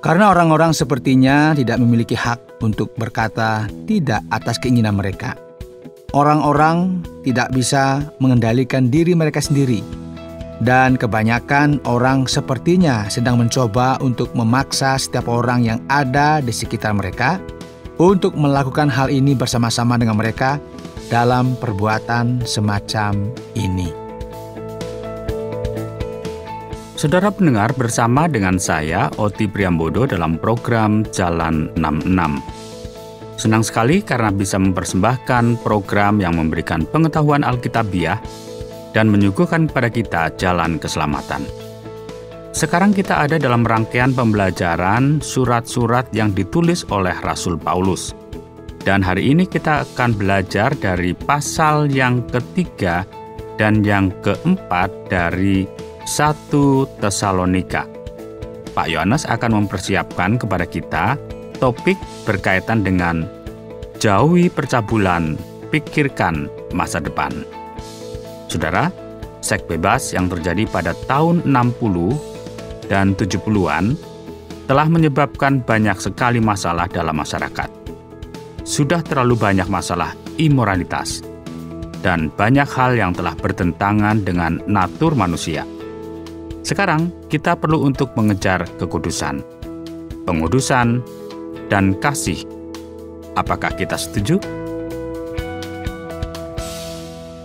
Karena orang-orang sepertinya tidak memiliki hak untuk berkata tidak atas keinginan mereka. Orang-orang tidak bisa mengendalikan diri mereka sendiri. Dan kebanyakan orang sepertinya sedang mencoba untuk memaksa setiap orang yang ada di sekitar mereka untuk melakukan hal ini bersama-sama dengan mereka dalam perbuatan semacam ini. Saudara pendengar, bersama dengan saya, Oti Priambodo, dalam program Jalan 66. Senang sekali karena bisa mempersembahkan program yang memberikan pengetahuan Alkitabiah dan menyuguhkan kepada kita jalan keselamatan. Sekarang kita ada dalam rangkaian pembelajaran surat-surat yang ditulis oleh Rasul Paulus. Dan hari ini kita akan belajar dari pasal yang ketiga dan yang keempat dari 1 Tesalonika. Pak Yohanes akan mempersiapkan kepada kita topik berkaitan dengan jauhi percabulan, pikirkan masa depan. Saudara, seks bebas yang terjadi pada tahun 60 dan 70-an telah menyebabkan banyak sekali masalah dalam masyarakat. Sudah terlalu banyak masalah imoralitas dan banyak hal yang telah bertentangan dengan natur manusia. Sekarang kita perlu untuk mengejar kekudusan, pengudusan, dan kasih. Apakah kita setuju?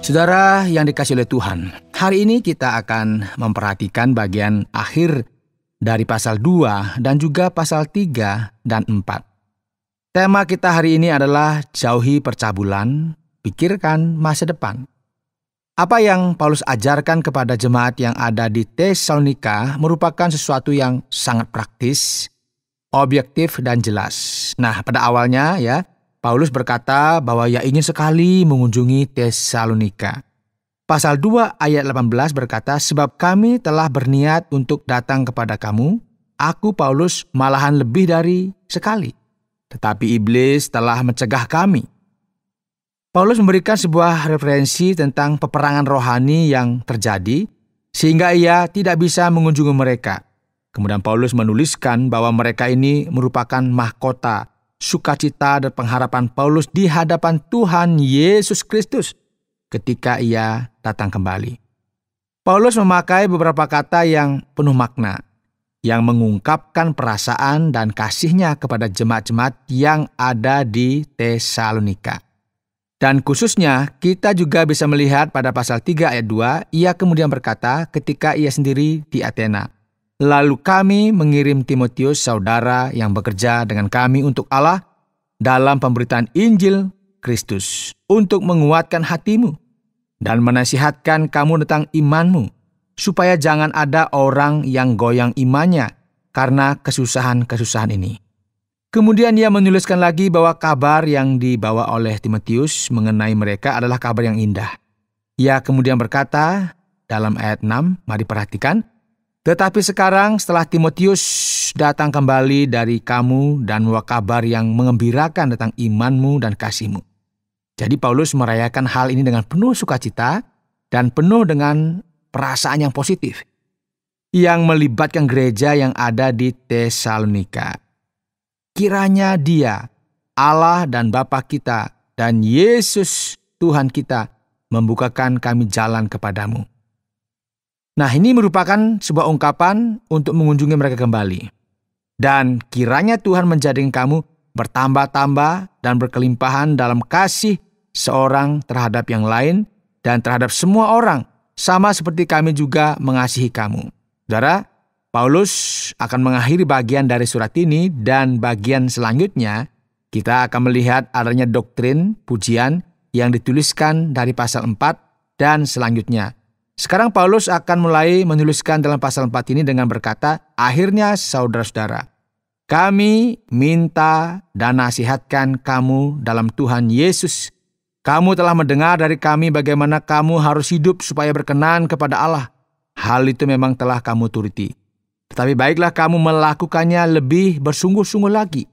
Saudara yang dikasihi oleh Tuhan, hari ini kita akan memperhatikan bagian akhir dari pasal 2 dan juga pasal 3 dan 4. Tema kita hari ini adalah jauhi percabulan, pikirkan masa depan. Apa yang Paulus ajarkan kepada jemaat yang ada di Tesalonika merupakan sesuatu yang sangat praktis, objektif, dan jelas. Nah, pada awalnya Paulus berkata bahwa ia ingin sekali mengunjungi Tesalonika. Pasal 2 ayat 18 berkata, sebab kami telah berniat untuk datang kepada kamu, aku Paulus malahan lebih dari sekali. Tetapi iblis telah mencegah kami. Paulus memberikan sebuah referensi tentang peperangan rohani yang terjadi, sehingga ia tidak bisa mengunjungi mereka. Kemudian Paulus menuliskan bahwa mereka ini merupakan mahkota, sukacita dan pengharapan Paulus di hadapan Tuhan Yesus Kristus ketika ia datang kembali. Paulus memakai beberapa kata yang penuh makna, yang mengungkapkan perasaan dan kasihnya kepada jemaat-jemaat yang ada di Tesalonika. Dan khususnya kita juga bisa melihat pada pasal 3 ayat 2, ia kemudian berkata ketika ia sendiri di Athena, lalu kami mengirim Timotius saudara yang bekerja dengan kami untuk Allah dalam pemberitaan Injil Kristus untuk menguatkan hatimu dan menasihatkan kamu tentang imanmu, supaya jangan ada orang yang goyang imannya karena kesusahan-kesusahan ini. Kemudian ia menuliskan lagi bahwa kabar yang dibawa oleh Timotius mengenai mereka adalah kabar yang indah. Ia kemudian berkata dalam ayat 6, mari perhatikan, tetapi sekarang setelah Timotius datang kembali dari kamu dan membawa kabar yang mengembirakan tentang imanmu dan kasihmu. Jadi Paulus merayakan hal ini dengan penuh sukacita dan penuh dengan perasaan yang positif yang melibatkan gereja yang ada di Tesalonika. Kiranya Dia, Allah dan Bapa kita, dan Yesus Tuhan kita membukakan kami jalan kepadamu. Nah, ini merupakan sebuah ungkapan untuk mengunjungi mereka kembali. Dan kiranya Tuhan menjadikan kamu bertambah-tambah dan berkelimpahan dalam kasih seorang terhadap yang lain dan terhadap semua orang, sama seperti kami juga mengasihi kamu. Saudara, Paulus akan mengakhiri bagian dari surat ini dan bagian selanjutnya kita akan melihat adanya doktrin, pujian yang dituliskan dari pasal 4 dan selanjutnya. Sekarang Paulus akan mulai menuliskan dalam pasal 4 ini dengan berkata, akhirnya saudara-saudara, kami minta dan nasihatkan kamu dalam Tuhan Yesus. Kamu telah mendengar dari kami bagaimana kamu harus hidup supaya berkenan kepada Allah. Hal itu memang telah kamu turuti. Tetapi baiklah kamu melakukannya lebih bersungguh-sungguh lagi.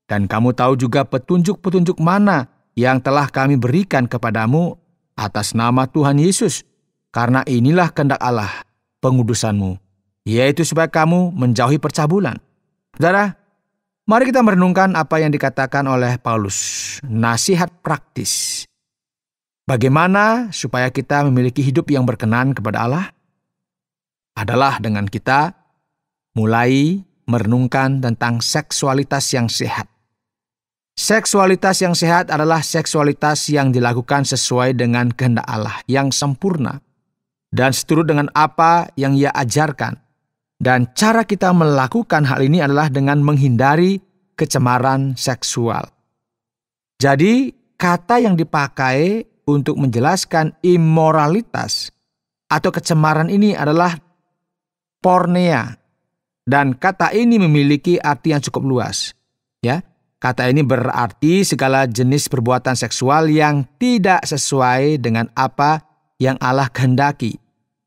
Dan kamu tahu juga petunjuk-petunjuk mana yang telah kami berikan kepadamu atas nama Tuhan Yesus. Karena inilah kehendak Allah, pengudusanmu, yaitu supaya kamu menjauhi percabulan. Saudara, mari kita merenungkan apa yang dikatakan oleh Paulus, nasihat praktis. Bagaimana supaya kita memiliki hidup yang berkenan kepada Allah? Adalah dengan kita mulai merenungkan tentang seksualitas yang sehat. Seksualitas yang sehat adalah seksualitas yang dilakukan sesuai dengan kehendak Allah yang sempurna dan seturut dengan apa yang Ia ajarkan. Dan cara kita melakukan hal ini adalah dengan menghindari kecemaran seksual. Jadi, kata yang dipakai untuk menjelaskan imoralitas atau kecemaran ini adalah porneia. Dan kata ini memiliki arti yang cukup luas. Ya, kata ini berarti segala jenis perbuatan seksual yang tidak sesuai dengan apa yang Allah kehendaki,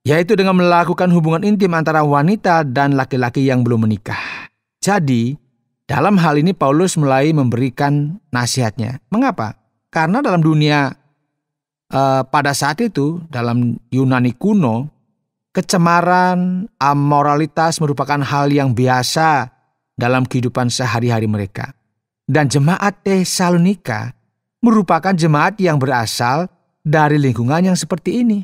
yaitu dengan melakukan hubungan intim antara wanita dan laki-laki yang belum menikah. Jadi, dalam hal ini Paulus mulai memberikan nasihatnya. Mengapa? Karena dalam dunia pada saat itu, dalam Yunani kuno, kecemaran, amoralitas merupakan hal yang biasa dalam kehidupan sehari-hari mereka. Dan jemaat Tesalonika merupakan jemaat yang berasal dari lingkungan yang seperti ini.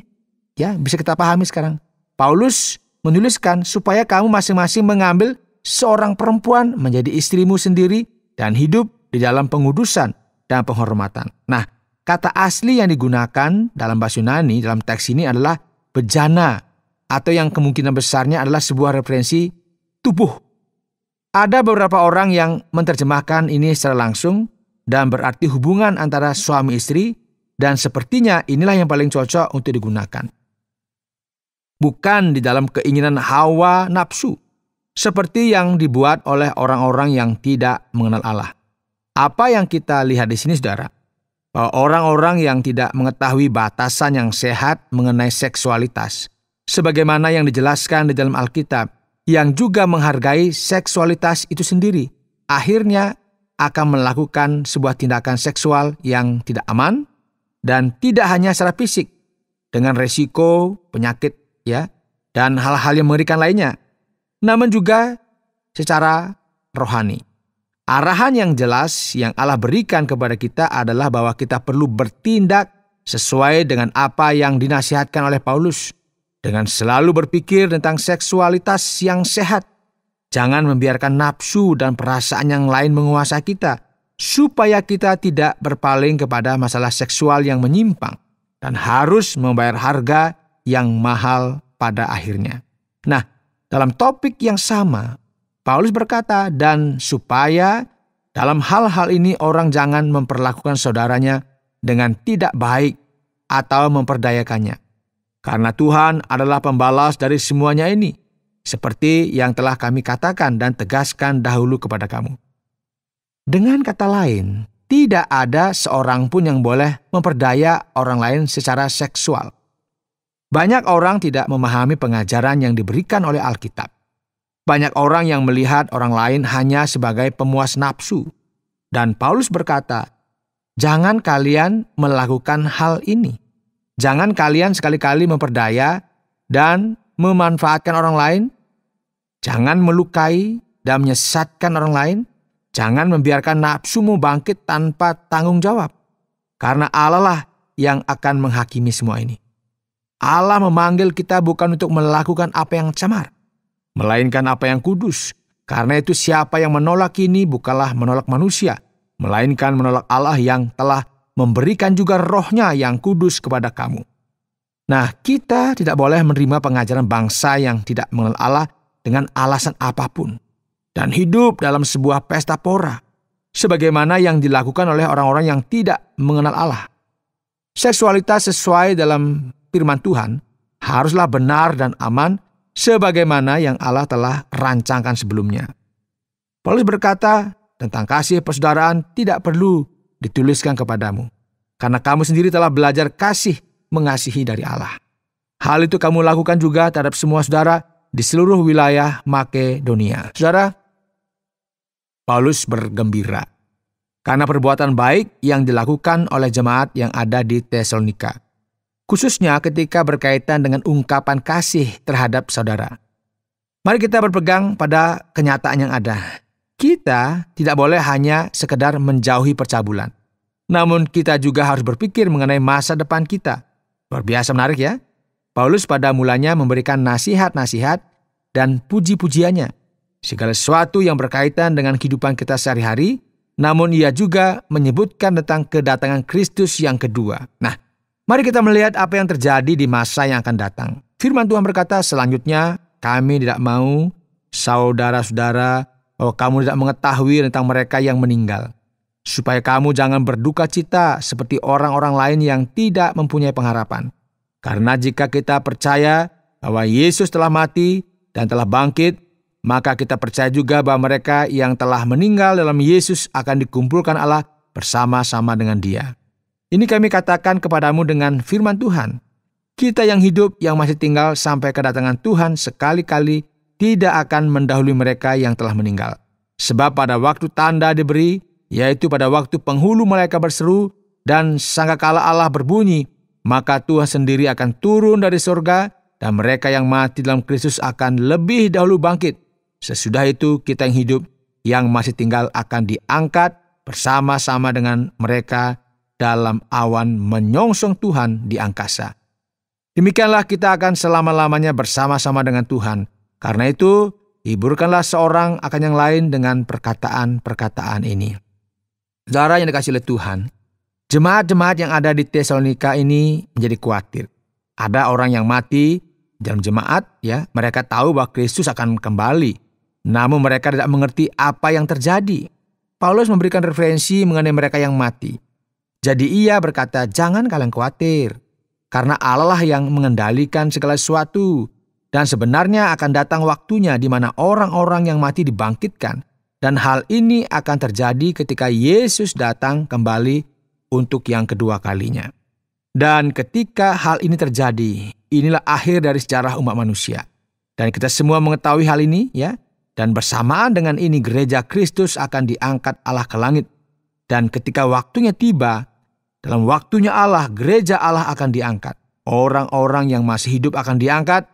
Ya, bisa kita pahami sekarang. Paulus menuliskan supaya kamu masing-masing mengambil seorang perempuan menjadi istrimu sendiri dan hidup di dalam pengudusan dan penghormatan. Nah, kata asli yang digunakan dalam bahasa Yunani dalam teks ini adalah bejana, atau yang kemungkinan besarnya adalah sebuah referensi tubuh. Ada beberapa orang yang menerjemahkan ini secara langsung dan berarti hubungan antara suami istri, dan sepertinya inilah yang paling cocok untuk digunakan. Bukan di dalam keinginan hawa nafsu, seperti yang dibuat oleh orang-orang yang tidak mengenal Allah. Apa yang kita lihat di sini, saudara? Bahwa orang-orang yang tidak mengetahui batasan yang sehat mengenai seksualitas, sebagaimana yang dijelaskan di dalam Alkitab, yang juga menghargai seksualitas itu sendiri, akhirnya akan melakukan sebuah tindakan seksual yang tidak aman dan tidak hanya secara fisik, dengan resiko penyakit ya dan hal-hal yang mengerikan lainnya, namun juga secara rohani. Arahan yang jelas yang Allah berikan kepada kita adalah bahwa kita perlu bertindak sesuai dengan apa yang dinasihatkan oleh Paulus, dengan selalu berpikir tentang seksualitas yang sehat. Jangan membiarkan nafsu dan perasaan yang lain menguasai kita, supaya kita tidak berpaling kepada masalah seksual yang menyimpang dan harus membayar harga yang mahal pada akhirnya. Nah, dalam topik yang sama, Paulus berkata, dan supaya dalam hal-hal ini orang jangan memperlakukan saudaranya dengan tidak baik atau memperdayakannya. Karena Tuhan adalah pembalas dari semuanya ini, seperti yang telah kami katakan dan tegaskan dahulu kepada kamu. Dengan kata lain, tidak ada seorang pun yang boleh memperdaya orang lain secara seksual. Banyak orang tidak memahami pengajaran yang diberikan oleh Alkitab. Banyak orang yang melihat orang lain hanya sebagai pemuas nafsu. Dan Paulus berkata, jangan kalian melakukan hal ini. Jangan kalian sekali-kali memperdaya dan memanfaatkan orang lain. Jangan melukai dan menyesatkan orang lain. Jangan membiarkan nafsumu bangkit tanpa tanggung jawab. Karena Allah lah yang akan menghakimi semua ini. Allah memanggil kita bukan untuk melakukan apa yang camar, melainkan apa yang kudus. Karena itu siapa yang menolak ini bukanlah menolak manusia, melainkan menolak Allah yang telah memberikan juga rohnya yang kudus kepada kamu. Nah, kita tidak boleh menerima pengajaran bangsa yang tidak mengenal Allah dengan alasan apapun, dan hidup dalam sebuah pesta pora, sebagaimana yang dilakukan oleh orang-orang yang tidak mengenal Allah. Seksualitas sesuai dalam firman Tuhan haruslah benar dan aman, sebagaimana yang Allah telah rancangkan sebelumnya. Paulus berkata tentang kasih persaudaraan tidak perlu dituliskan kepadamu, karena kamu sendiri telah belajar kasih mengasihi dari Allah. Hal itu kamu lakukan juga terhadap semua saudara di seluruh wilayah Makedonia. Saudara, Paulus bergembira karena perbuatan baik yang dilakukan oleh jemaat yang ada di Tesalonika, khususnya ketika berkaitan dengan ungkapan kasih terhadap saudara. Mari kita berpegang pada kenyataan yang ada. kita tidak boleh hanya sekedar menjauhi percabulan. Namun kita juga harus berpikir mengenai masa depan kita. Luar biasa menarik ya. Paulus pada mulanya memberikan nasihat-nasihat dan puji-pujiannya. Segala sesuatu yang berkaitan dengan kehidupan kita sehari-hari, namun ia juga menyebutkan tentang kedatangan Kristus yang kedua. Nah, mari kita melihat apa yang terjadi di masa yang akan datang. Firman Tuhan berkata, selanjutnya, kami tidak mau, saudara-saudara, bahwa kamu tidak mengetahui tentang mereka yang meninggal, supaya kamu jangan berduka cita seperti orang-orang lain yang tidak mempunyai pengharapan. Karena jika kita percaya bahwa Yesus telah mati dan telah bangkit, maka kita percaya juga bahwa mereka yang telah meninggal dalam Yesus akan dikumpulkan Allah bersama-sama dengan Dia. Ini kami katakan kepadamu dengan firman Tuhan. Kita yang hidup yang masih tinggal sampai kedatangan Tuhan sekali-kali tidak akan mendahului mereka yang telah meninggal. Sebab pada waktu tanda diberi, yaitu pada waktu penghulu malaikat berseru dan sangkakala Allah berbunyi, maka Tuhan sendiri akan turun dari surga dan mereka yang mati dalam Kristus akan lebih dahulu bangkit. Sesudah itu kita yang hidup yang masih tinggal akan diangkat bersama-sama dengan mereka dalam awan menyongsong Tuhan di angkasa. Demikianlah kita akan selama-lamanya bersama-sama dengan Tuhan. Karena itu, hiburkanlah seorang akan yang lain dengan perkataan-perkataan ini. Saudara yang dikasihi oleh Tuhan, jemaat-jemaat yang ada di Tesalonika ini menjadi khawatir. Ada orang yang mati dalam jemaat, ya, mereka tahu bahwa Kristus akan kembali. Namun mereka tidak mengerti apa yang terjadi. Paulus memberikan referensi mengenai mereka yang mati. Jadi ia berkata, jangan kalian khawatir. Karena Allah lah yang mengendalikan segala sesuatu. Dan sebenarnya akan datang waktunya di mana orang-orang yang mati dibangkitkan. Dan hal ini akan terjadi ketika Yesus datang kembali untuk yang kedua kalinya. Dan ketika hal ini terjadi, inilah akhir dari sejarah umat manusia. Dan kita semua mengetahui hal ini, ya. Dan bersamaan dengan ini gereja Kristus akan diangkat Allah ke langit. Dan ketika waktunya tiba, dalam waktunya Allah, gereja Allah akan diangkat. Orang-orang yang masih hidup akan diangkat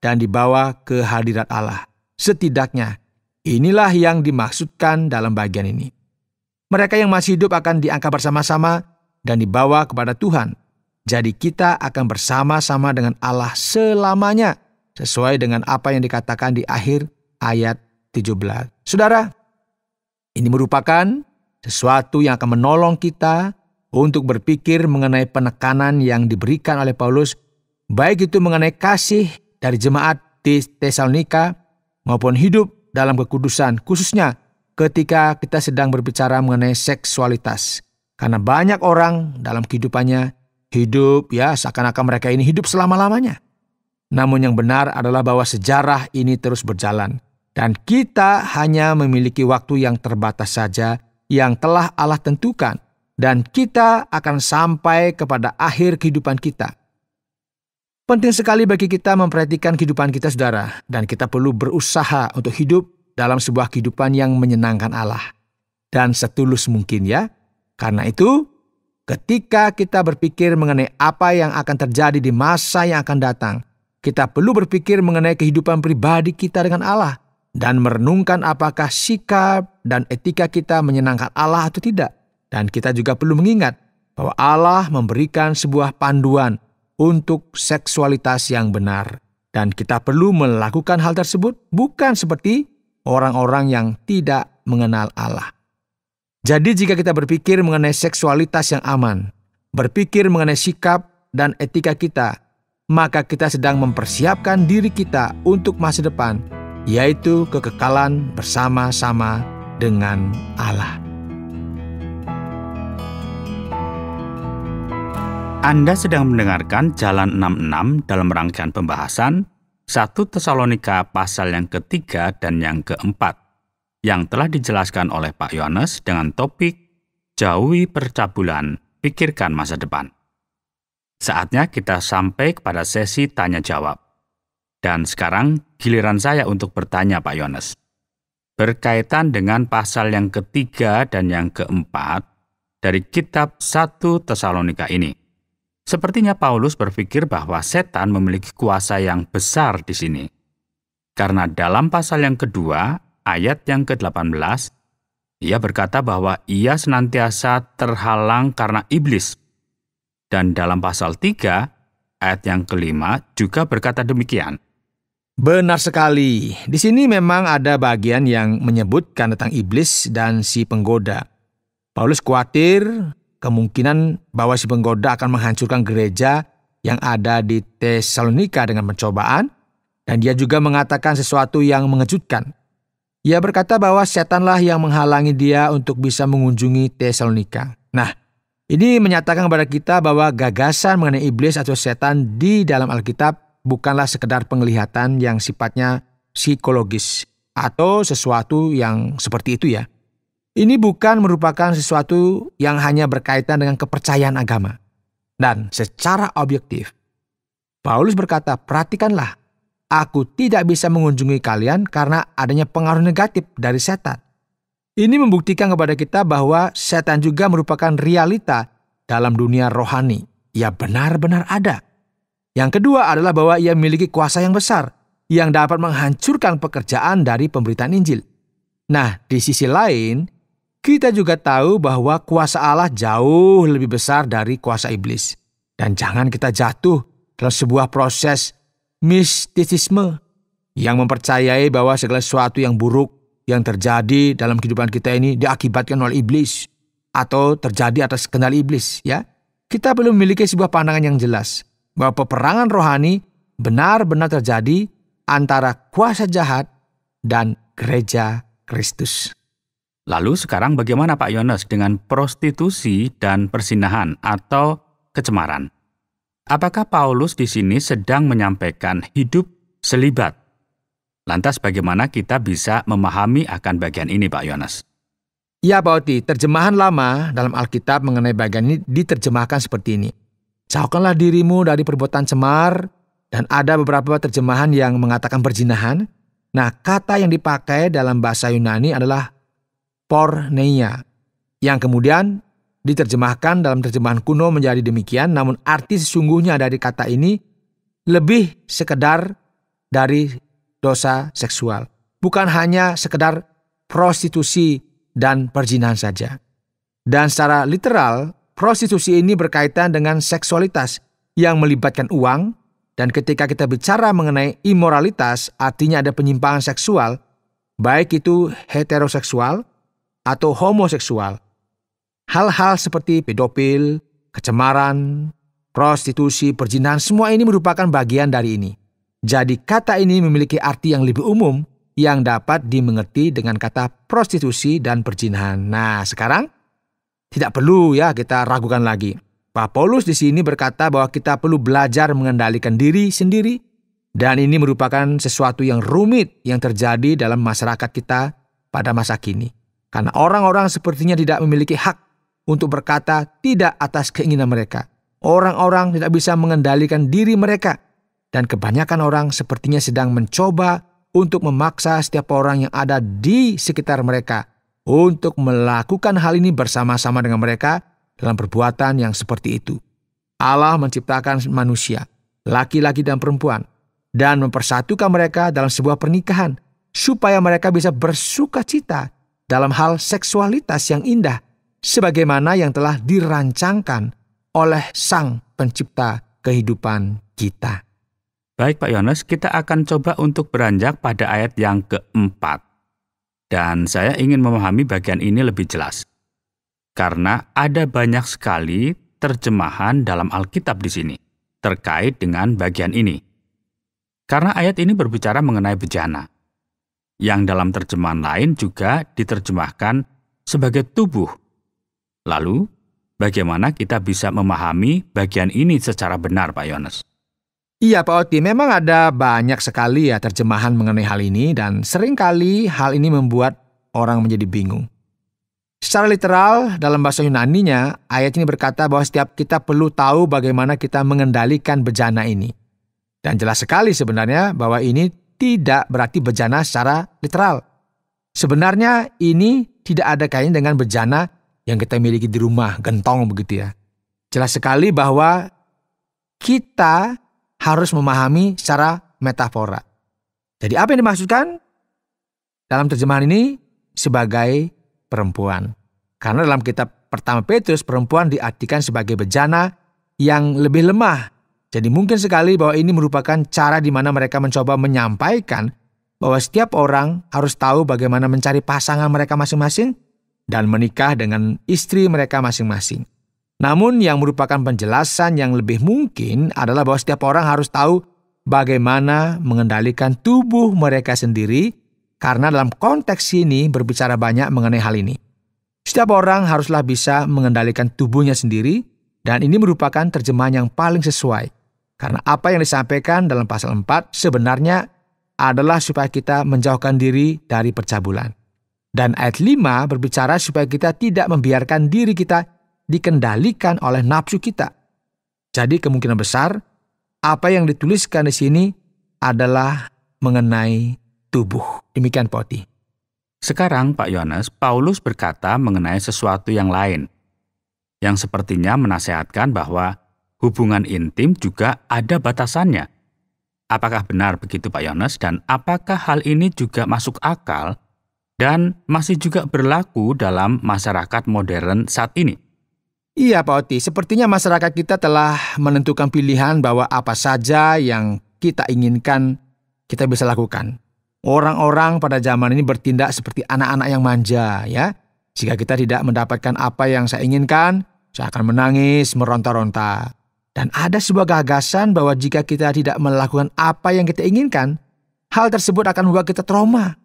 dan dibawa ke hadirat Allah. Setidaknya, inilah yang dimaksudkan dalam bagian ini. Mereka yang masih hidup akan diangkat bersama-sama dan dibawa kepada Tuhan. Jadi kita akan bersama-sama dengan Allah selamanya, sesuai dengan apa yang dikatakan di akhir ayat 17. Saudara, ini merupakan sesuatu yang akan menolong kita untuk berpikir mengenai penekanan yang diberikan oleh Paulus, baik itu mengenai kasih dari jemaat di Tesalonika maupun hidup dalam kekudusan, khususnya ketika kita sedang berbicara mengenai seksualitas. Karena banyak orang dalam kehidupannya hidup, ya, seakan-akan mereka ini hidup selama-lamanya. Namun yang benar adalah bahwa sejarah ini terus berjalan. Dan kita hanya memiliki waktu yang terbatas saja yang telah Allah tentukan. Dan kita akan sampai kepada akhir kehidupan kita. Penting sekali bagi kita memperhatikan kehidupan kita, saudara. Dan kita perlu berusaha untuk hidup dalam sebuah kehidupan yang menyenangkan Allah. Dan setulus mungkin, ya. Karena itu, ketika kita berpikir mengenai apa yang akan terjadi di masa yang akan datang, kita perlu berpikir mengenai kehidupan pribadi kita dengan Allah dan merenungkan apakah sikap dan etika kita menyenangkan Allah atau tidak. Dan kita juga perlu mengingat bahwa Allah memberikan sebuah panduan untuk seksualitas yang benar. Dan kita perlu melakukan hal tersebut bukan seperti orang-orang yang tidak mengenal Allah. Jadi jika kita berpikir mengenai seksualitas yang aman, berpikir mengenai sikap dan etika kita, maka kita sedang mempersiapkan diri kita untuk masa depan, yaitu kekekalan bersama-sama dengan Allah. Anda sedang mendengarkan Jalan 66 dalam rangkaian pembahasan 1 Tesalonika pasal yang ketiga dan yang keempat, yang telah dijelaskan oleh Pak Yohanes dengan topik Jauhi Percabulan, Pikirkan Masa Depan. Saatnya kita sampai kepada sesi tanya-jawab. Dan sekarang giliran saya untuk bertanya, Pak Yohanes. Berkaitan dengan pasal yang ketiga dan yang keempat dari kitab 1 Tesalonika ini. Sepertinya Paulus berpikir bahwa setan memiliki kuasa yang besar di sini. Karena dalam pasal yang kedua, ayat yang ke-18, ia berkata bahwa ia senantiasa terhalang karena iblis. Dan dalam pasal 3, ayat yang ke-5 juga berkata demikian. Benar sekali. Di sini memang ada bagian yang menyebutkan tentang iblis dan si penggoda. Paulus khawatir kemungkinan bahwa si penggoda akan menghancurkan gereja yang ada di Tesalonika dengan pencobaan, dan dia juga mengatakan sesuatu yang mengejutkan. Ia berkata bahwa setanlah yang menghalangi dia untuk bisa mengunjungi Tesalonika. Nah, ini menyatakan kepada kita bahwa gagasan mengenai iblis atau setan di dalam Alkitab bukanlah sekedar penglihatan yang sifatnya psikologis atau sesuatu yang seperti itu ya. Ini bukan merupakan sesuatu yang hanya berkaitan dengan kepercayaan agama. Dan secara objektif, Paulus berkata, perhatikanlah, aku tidak bisa mengunjungi kalian karena adanya pengaruh negatif dari setan. Ini membuktikan kepada kita bahwa setan juga merupakan realita dalam dunia rohani. Ya benar-benar ada. Yang kedua adalah bahwa ia memiliki kuasa yang besar yang dapat menghancurkan pekerjaan dari pemberitaan Injil. Nah, di sisi lain, kita juga tahu bahwa kuasa Allah jauh lebih besar dari kuasa iblis. Dan jangan kita jatuh dalam sebuah proses mistisisme yang mempercayai bahwa segala sesuatu yang buruk yang terjadi dalam kehidupan kita ini diakibatkan oleh iblis atau terjadi atas kendali iblis. Ya, kita perlu memiliki sebuah pandangan yang jelas bahwa peperangan rohani benar-benar terjadi antara kuasa jahat dan gereja Kristus. Lalu sekarang bagaimana Pak Yones dengan prostitusi dan perzinahan atau kecemaran? Apakah Paulus di sini sedang menyampaikan hidup selibat? Lantas bagaimana kita bisa memahami akan bagian ini Pak Yones? Ya Pak Oti, terjemahan lama dalam Alkitab mengenai bagian ini diterjemahkan seperti ini. Jauhkanlah dirimu dari perbuatan cemar, dan ada beberapa terjemahan yang mengatakan perzinahan. Nah, kata yang dipakai dalam bahasa Yunani adalah porneia, yang kemudian diterjemahkan dalam terjemahan kuno menjadi demikian, namun arti sesungguhnya dari kata ini lebih sekedar dari dosa seksual. Bukan hanya sekedar prostitusi dan perzinahan saja. Dan secara literal, prostitusi ini berkaitan dengan seksualitas yang melibatkan uang, dan ketika kita bicara mengenai imoralitas, artinya ada penyimpangan seksual, baik itu heteroseksual atau homoseksual. Hal-hal seperti pedofil, kecemaran, prostitusi, perzinahan, semua ini merupakan bagian dari ini. Jadi kata ini memiliki arti yang lebih umum yang dapat dimengerti dengan kata prostitusi dan perzinahan. Nah, sekarang tidak perlu ya kita ragukan lagi. Pak Paulus di sini berkata bahwa kita perlu belajar mengendalikan diri sendiri, dan ini merupakan sesuatu yang rumit yang terjadi dalam masyarakat kita pada masa kini. Karena orang-orang sepertinya tidak memiliki hak untuk berkata tidak atas keinginan mereka. Orang-orang tidak bisa mengendalikan diri mereka, dan kebanyakan orang sepertinya sedang mencoba untuk memaksa setiap orang yang ada di sekitar mereka untuk melakukan hal ini bersama-sama dengan mereka dalam perbuatan yang seperti itu. Allah menciptakan manusia, laki-laki dan perempuan, dan mempersatukan mereka dalam sebuah pernikahan, supaya mereka bisa bersuka cita dalam hal seksualitas yang indah, sebagaimana yang telah dirancangkan oleh Sang Pencipta kehidupan kita. Baik Pak Yones, kita akan coba untuk beranjak pada ayat yang keempat. Dan saya ingin memahami bagian ini lebih jelas. Karena ada banyak sekali terjemahan dalam Alkitab di sini terkait dengan bagian ini. Karena ayat ini berbicara mengenai bejana, yang dalam terjemahan lain juga diterjemahkan sebagai tubuh. Lalu, bagaimana kita bisa memahami bagian ini secara benar, Pak Yones? Iya Pak Oti, memang ada banyak sekali ya terjemahan mengenai hal ini, dan seringkali hal ini membuat orang menjadi bingung. Secara literal dalam bahasa Yunaninya, ayat ini berkata bahwa setiap kita perlu tahu bagaimana kita mengendalikan bejana ini. Dan jelas sekali sebenarnya bahwa ini tidak berarti bejana secara literal. Sebenarnya ini tidak ada kaitannya dengan bejana yang kita miliki di rumah, gentong begitu ya. Jelas sekali bahwa kita harus memahami secara metafora. Jadi apa yang dimaksudkan? dalam terjemahan ini sebagai perempuan. Karena dalam kitab pertama Petrus, perempuan diartikan sebagai bejana yang lebih lemah. Jadi mungkin sekali bahwa ini merupakan cara di mana mereka mencoba menyampaikan bahwa setiap orang harus tahu bagaimana mencari pasangan mereka masing-masing dan menikah dengan istri mereka masing-masing. Namun yang merupakan penjelasan yang lebih mungkin adalah bahwa setiap orang harus tahu bagaimana mengendalikan tubuh mereka sendiri, karena dalam konteks ini berbicara banyak mengenai hal ini. Setiap orang haruslah bisa mengendalikan tubuhnya sendiri, dan ini merupakan terjemahan yang paling sesuai. Karena apa yang disampaikan dalam pasal 4 sebenarnya adalah supaya kita menjauhkan diri dari percabulan. Dan ayat 5 berbicara supaya kita tidak membiarkan diri kita dikendalikan oleh nafsu kita. Jadi kemungkinan besar, apa yang dituliskan di sini adalah mengenai tubuh. Demikian Pak Oti. Sekarang Pak Yohanes, Paulus berkata mengenai sesuatu yang lain, yang sepertinya menasehatkan bahwa hubungan intim juga ada batasannya. Apakah benar begitu Pak Yohanes, dan apakah hal ini juga masuk akal dan masih juga berlaku dalam masyarakat modern saat ini? Iya Pak Oti, sepertinya masyarakat kita telah menentukan pilihan bahwa apa saja yang kita inginkan kita bisa lakukan. Orang-orang pada zaman ini bertindak seperti anak-anak yang manja, ya. Jika kita tidak mendapatkan apa yang saya inginkan, saya akan menangis, meronta-ronta. Dan ada sebuah gagasan bahwa jika kita tidak melakukan apa yang kita inginkan, hal tersebut akan membuat kita trauma.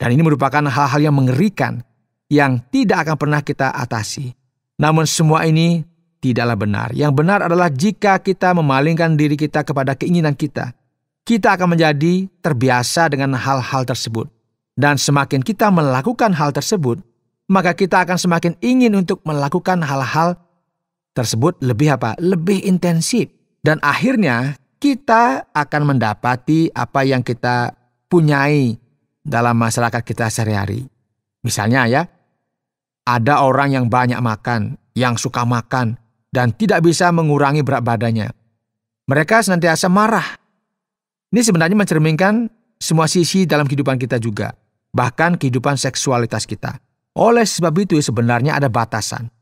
Dan ini merupakan hal-hal yang mengerikan, yang tidak akan pernah kita atasi. Namun semua ini tidaklah benar. Yang benar adalah jika kita memalingkan diri kita kepada keinginan kita akan menjadi terbiasa dengan hal-hal tersebut. Dan semakin kita melakukan hal tersebut, maka kita akan semakin ingin untuk melakukan hal-hal tersebut lebih intensif. Dan akhirnya kita akan mendapati apa yang kita punyai dalam masyarakat kita sehari-hari. Misalnya ya, ada orang yang banyak makan, yang suka makan, dan tidak bisa mengurangi berat badannya. Mereka senantiasa marah. Ini sebenarnya mencerminkan semua sisi dalam kehidupan kita juga, bahkan kehidupan seksualitas kita. Oleh sebab itu sebenarnya ada batasan.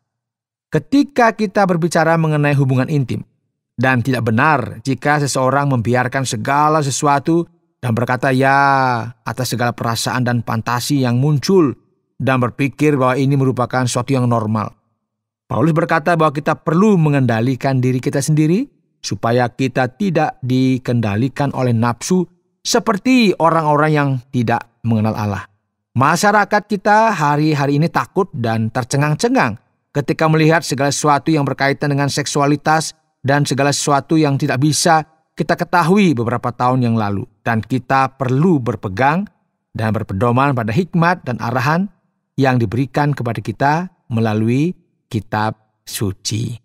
Ketika kita berbicara mengenai hubungan intim, dan tidak benar jika seseorang membiarkan segala sesuatu dan berkata ya atas segala perasaan dan fantasi yang muncul dan berpikir bahwa ini merupakan sesuatu yang normal. Paulus berkata bahwa kita perlu mengendalikan diri kita sendiri supaya kita tidak dikendalikan oleh nafsu seperti orang-orang yang tidak mengenal Allah. Masyarakat kita hari-hari ini takut dan tercengang-cengang ketika melihat segala sesuatu yang berkaitan dengan seksualitas dan segala sesuatu yang tidak bisa kita ketahui beberapa tahun yang lalu. Dan kita perlu berpegang dan berpedoman pada hikmat dan arahan yang diberikan kepada kita melalui kitab suci.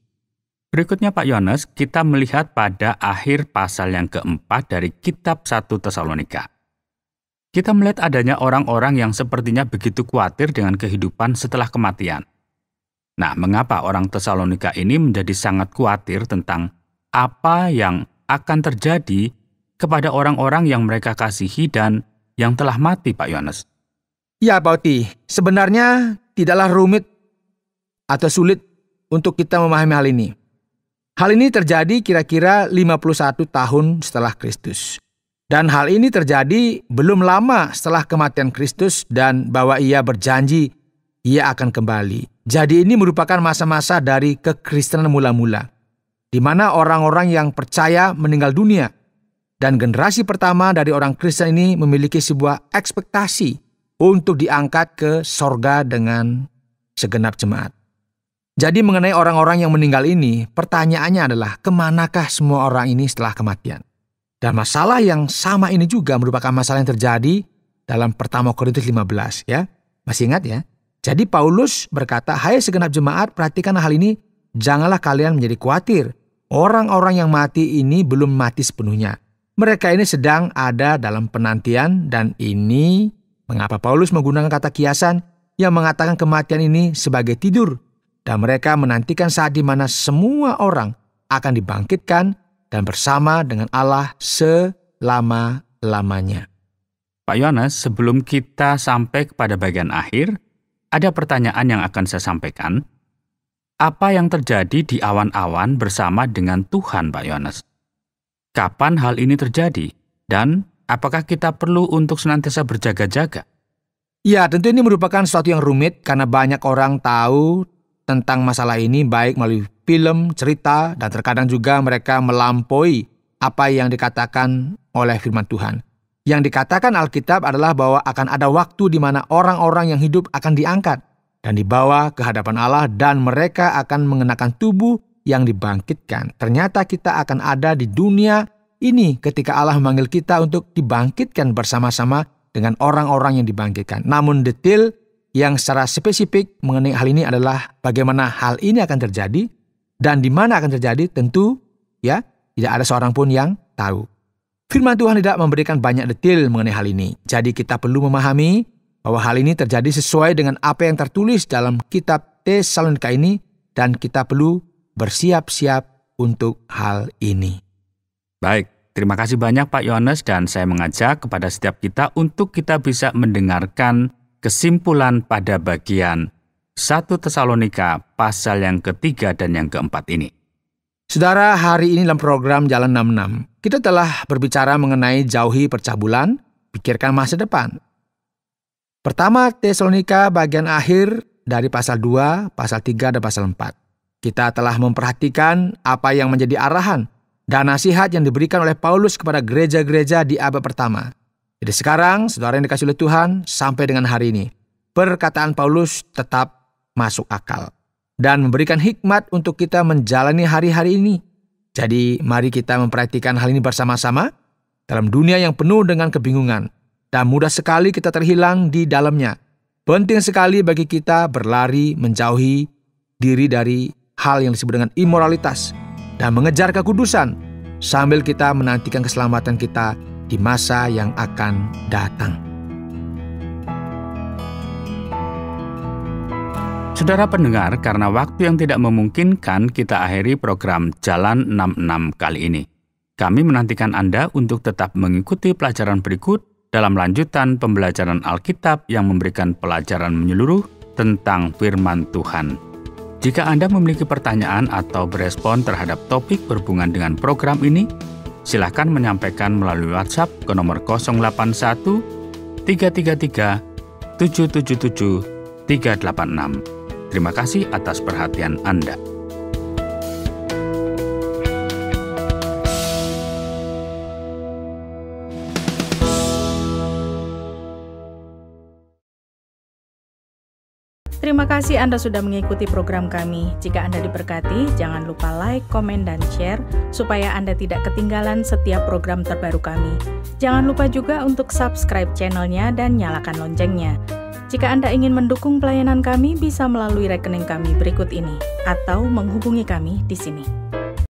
Berikutnya Pak Yohanes, kita melihat pada akhir pasal yang keempat dari kitab 1 Tesalonika. Kita melihat adanya orang-orang yang sepertinya begitu khawatir dengan kehidupan setelah kematian. Nah, mengapa orang Tesalonika ini menjadi sangat khawatir tentang apa yang akan terjadi kepada orang-orang yang mereka kasihi dan yang telah mati, Pak Yohanes? Ya, Pak Oti, sebenarnya tidaklah rumit atau sulit untuk kita memahami hal ini. Hal ini terjadi kira-kira 51 tahun setelah Kristus. Dan hal ini terjadi belum lama setelah kematian Kristus dan bahwa ia berjanji ia akan kembali. Jadi ini merupakan masa-masa dari kekristenan mula-mula, di mana orang-orang yang percaya meninggal dunia. Dan generasi pertama dari orang Kristen ini memiliki sebuah ekspektasi untuk diangkat ke sorga dengan segenap jemaat. Jadi mengenai orang-orang yang meninggal ini, pertanyaannya adalah kemanakah semua orang ini setelah kematian? Dan masalah yang sama ini juga merupakan masalah yang terjadi dalam 1 Korintus 15 ya. Masih ingat ya? Jadi Paulus berkata, "Hai segenap jemaat, perhatikan hal ini, janganlah kalian menjadi khawatir. Orang-orang yang mati ini belum mati sepenuhnya. Mereka ini sedang ada dalam penantian." Dan ini mengapa Paulus menggunakan kata kiasan yang mengatakan kematian ini sebagai tidur. Dan mereka menantikan saat di mana semua orang akan dibangkitkan dan bersama dengan Allah selama-lamanya. Pak Yohanes, sebelum kita sampai kepada bagian akhir, ada pertanyaan yang akan saya sampaikan. Apa yang terjadi di awan-awan bersama dengan Tuhan, Pak Yohanes? Kapan hal ini terjadi? Dan apakah kita perlu untuk senantiasa berjaga-jaga? Ya, tentu ini merupakan sesuatu yang rumit karena banyak orang tahu tentang masalah ini baik melalui film, cerita, dan terkadang juga mereka melampaui apa yang dikatakan oleh firman Tuhan. Yang dikatakan Alkitab adalah bahwa akan ada waktu di mana orang-orang yang hidup akan diangkat dan dibawa ke hadapan Allah dan mereka akan mengenakan tubuh yang dibangkitkan. Ternyata kita akan ada di dunia ini ketika Allah memanggil kita untuk dibangkitkan bersama-sama dengan orang-orang yang dibangkitkan. Namun detail yang secara spesifik mengenai hal ini adalah bagaimana hal ini akan terjadi dan di mana akan terjadi tentu ya tidak ada seorang pun yang tahu. Firman Tuhan tidak memberikan banyak detail mengenai hal ini. Jadi kita perlu memahami bahwa hal ini terjadi sesuai dengan apa yang tertulis dalam kitab Tesalonika ini dan kita perlu bersiap-siap untuk hal ini. Baik, terima kasih banyak Pak Yohanes dan saya mengajak kepada setiap kita untuk kita bisa mendengarkan kesimpulan pada bagian 1 Tesalonika pasal yang ketiga dan yang keempat ini. Saudara, hari ini dalam program Jalan 66, kita telah berbicara mengenai jauhi pecah bulan, pikirkan masa depan. Pertama, Tesalonika bagian akhir dari pasal 2, pasal 3, dan pasal 4. Kita telah memperhatikan apa yang menjadi arahan dan nasihat yang diberikan oleh Paulus kepada gereja-gereja di abad pertama. Jadi sekarang, saudara yang dikasih oleh Tuhan, sampai dengan hari ini, perkataan Paulus tetap masuk akal dan memberikan hikmat untuk kita menjalani hari-hari ini. Jadi mari kita memperhatikan hal ini bersama-sama dalam dunia yang penuh dengan kebingungan dan mudah sekali kita terhilang di dalamnya. Penting sekali bagi kita berlari menjauhi diri dari hal yang disebut dengan imoralitas dan mengejar kekudusan sambil kita menantikan keselamatan kita di masa yang akan datang. Saudara pendengar, karena waktu yang tidak memungkinkan kita akhiri program Jalan 66 kali ini. Kami menantikan Anda untuk tetap mengikuti pelajaran berikut dalam lanjutan pembelajaran Alkitab yang memberikan pelajaran menyeluruh tentang firman Tuhan. Jika Anda memiliki pertanyaan atau berespon terhadap topik berhubungan dengan program ini, silakan menyampaikan melalui WhatsApp ke nomor 081 333 777 386. Terima kasih atas perhatian Anda. Terima kasih Anda sudah mengikuti program kami. Jika Anda diberkati, jangan lupa like, komen, dan share supaya Anda tidak ketinggalan setiap program terbaru kami. Jangan lupa juga untuk subscribe channelnya dan nyalakan loncengnya. Jika Anda ingin mendukung pelayanan kami, bisa melalui rekening kami berikut ini atau menghubungi kami di sini.